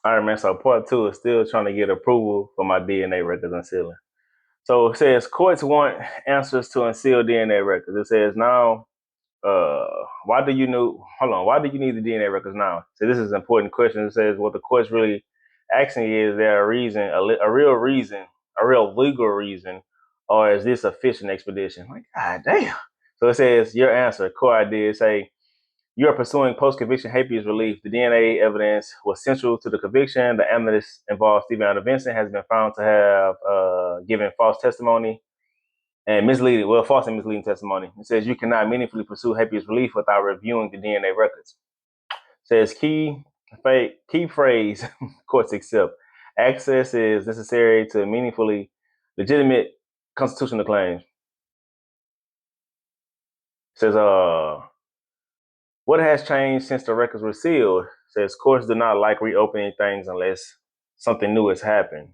All right, man. So part two is still trying to get approval for my DNA records unsealing. So it says courts want answers to unseal DNA records. It says now, why do you know? Hold on. Why do you need the DNA records now? So this is an important question. It says what the court's really asking is there a reason, a real reason, a real legal reason, or is this a fishing expedition? Like, God damn. So it says your answer. Court did say you are pursuing post-conviction habeas relief. The DNA evidence was central to the conviction. The evidence involved Stephen Allen Vincent has been found to have given false testimony and false and misleading testimony. It says you cannot meaningfully pursue habeas relief without reviewing the DNA records. It says key phrase courts accept. Access is necessary to meaningfully legitimate constitutional claims. It says what has changed since the records were sealed? It says courts do not like reopening things unless something new has happened.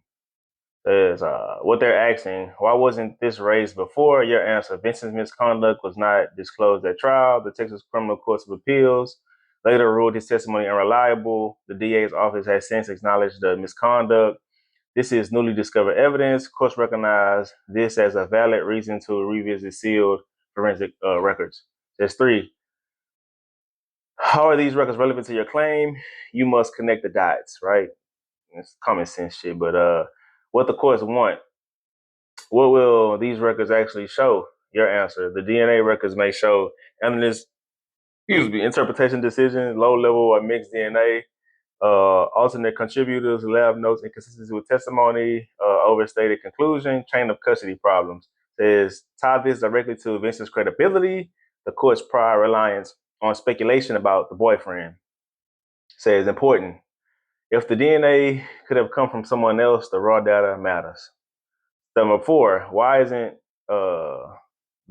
Is what they're asking, why wasn't this raised before? Your answer, Vincent's misconduct was not disclosed at trial. The Texas Criminal Court of Appeals later ruled his testimony unreliable. The DA's office has since acknowledged the misconduct. This is newly discovered evidence. Courts recognize this as a valid reason to revisit sealed forensic records. There's three. How are these records relevant to your claim? You must connect the dots, right? It's common sense shit, but what the courts want, what will these records actually show? Your answer. The DNA records may show analyst, interpretation decisions, low level or mixed DNA, alternate contributors, lab notes, inconsistency with testimony, overstated conclusion, chain of custody problems. Says tie this directly to Vincent's credibility, the court's prior reliance on speculation about the boyfriend. Says important. If the DNA could have come from someone else, the raw data matters. Number four, why isn't the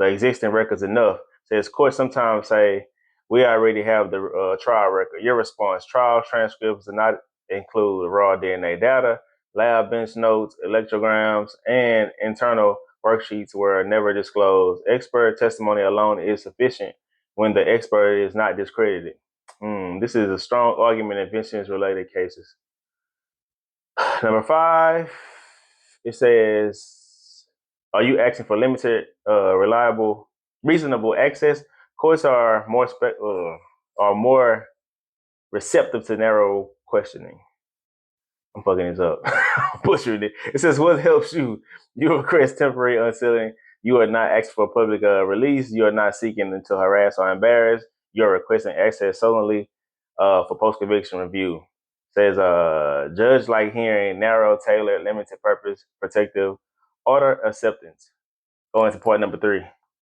existing records enough? Says courts sometimes say we already have the trial record. Your response: trial transcripts do not include raw DNA data. Lab bench notes, electrograms, and internal worksheets were never disclosed. Expert testimony alone is sufficient when the expert is not discredited. This is a strong argument in Vincent's-related cases. Number five, it says, are you asking for limited, reliable, reasonable access? Courts are more receptive to narrow questioning. I'm fucking this up. Butchering it. It says, what helps you? You request temporary unsealing. You are not asking for public release. You are not seeking to harass or embarrass. You are requesting access solely for post-conviction review. Says judge like hearing narrow, tailored, limited purpose, protective, order acceptance. Going to point number three.